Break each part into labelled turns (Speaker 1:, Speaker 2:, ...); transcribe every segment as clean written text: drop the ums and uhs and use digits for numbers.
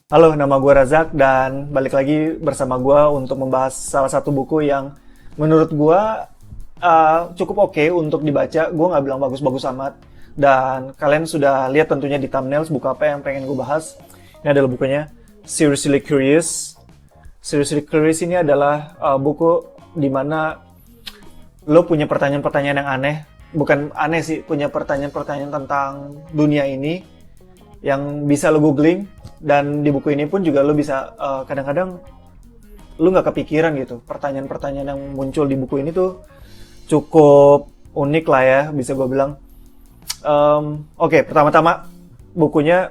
Speaker 1: Halo, nama gue Razak dan balik lagi bersama gue untuk membahas salah satu buku yang menurut gue cukup oke untuk dibaca. Gue nggak bilang bagus-bagus amat. Dan kalian sudah lihat tentunya di thumbnail buku apa yang pengen gue bahas. Ini adalah bukunya Seriously Curious. Seriously Curious ini adalah buku di mana lo punya pertanyaan-pertanyaan yang aneh. Bukan aneh sih, punya pertanyaan-pertanyaan tentang dunia ini yang bisa lo googling. Dan di buku ini pun juga lo bisa kadang-kadang lo nggak kepikiran gitu, pertanyaan-pertanyaan yang muncul di buku ini tuh cukup unik lah ya, bisa gue bilang. Oke, pertama-tama bukunya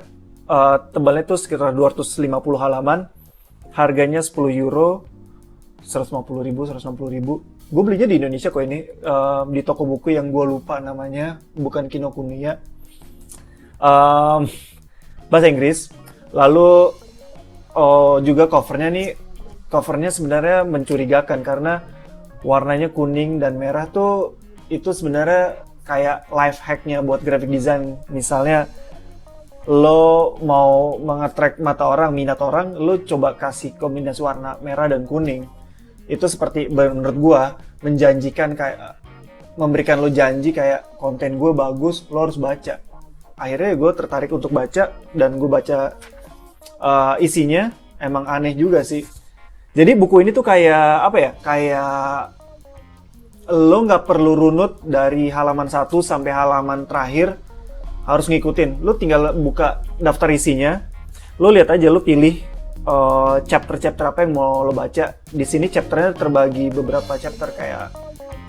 Speaker 1: tebalnya tuh sekitar 250 halaman, harganya 10 euro, 150 ribu, 160 ribu. Gue belinya di Indonesia kok ini, di toko buku yang gue lupa namanya, bukan Kinokuniya. Bahasa Inggris. Lalu juga covernya sebenarnya mencurigakan karena warnanya kuning dan merah tuh itu sebenarnya kayak life hacknya buat graphic design. Misalnya lo mau mengattract mata orang, minat orang, lo coba kasih kombinasi warna merah dan kuning. Itu seperti menurut gua menjanjikan, kayak memberikan lo janji kayak konten gue bagus, lo harus baca. Akhirnya gue tertarik untuk baca dan gue baca isinya emang aneh juga sih. Jadi buku ini tuh kayak apa ya? Kayak lo nggak perlu runut dari halaman 1 sampai halaman terakhir harus ngikutin. Lo tinggal buka daftar isinya, lo lihat aja, lo pilih chapter-chapter apa yang mau lo baca. Di sini chapternya terbagi beberapa chapter kayak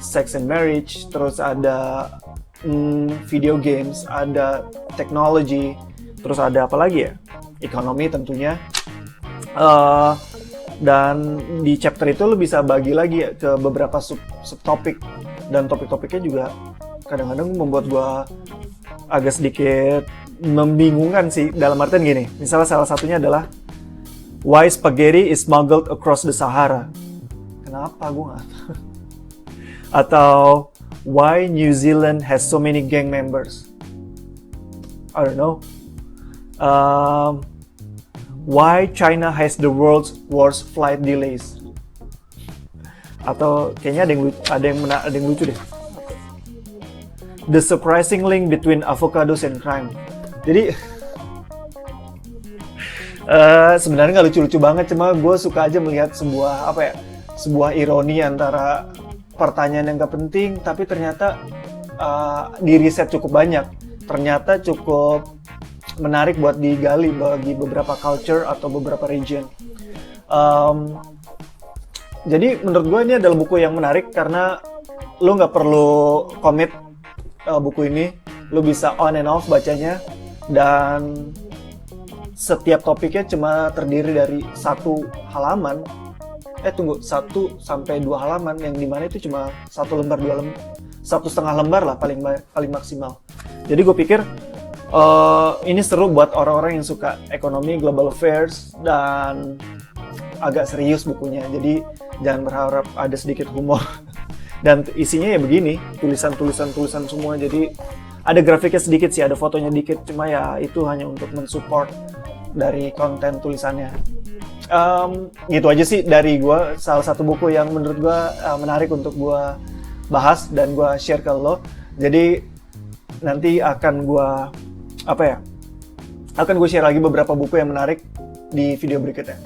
Speaker 1: sex and marriage, terus ada video games, ada technology, terus ada apa lagi ya? Ekonomi tentunya. Dan di chapter itu lo bisa bagi lagi ya ke beberapa subtopik, dan topik-topiknya juga kadang-kadang membuat gua agak sedikit membingungkan sih, dalam artian gini. Misalnya salah satunya adalah Why Spaghetti is Smuggled Across the Sahara. Kenapa gua nggak tahu. Atau Why New Zealand has so many gang members. I don't know. Why China has the world's worst flight delays. Atau kayaknya ada yang lucu deh. The surprising link between avocados and crime. Jadi sebenarnya nggak lucu-lucu banget, cuma gue suka aja melihat sebuah ironi antara pertanyaan yang gak penting tapi ternyata di riset cukup banyak, ternyata cukup menarik buat digali bagi beberapa culture atau beberapa region. Jadi menurut gue ini adalah buku yang menarik karena lo nggak perlu komit buku ini, lo bisa on and off bacanya, dan setiap topiknya cuma terdiri dari 1 halaman. 1 sampai 2 halaman, yang dimana itu cuma 1 lembar, 2 lembar, 1,5 lembar lah paling maksimal. Jadi gue pikir ini seru buat orang-orang yang suka ekonomi, global affairs, dan agak serius bukunya. Jadi jangan berharap ada sedikit humor. Dan isinya ya begini, tulisan semua. Jadi ada grafiknya sedikit sih, ada fotonya dikit, cuma ya itu hanya untuk mensupport dari konten tulisannya. Gitu aja sih dari gue, salah satu buku yang menurut gue menarik untuk gue bahas dan gue share ke lo. Jadi nanti akan gue share lagi beberapa buku yang menarik di video berikutnya.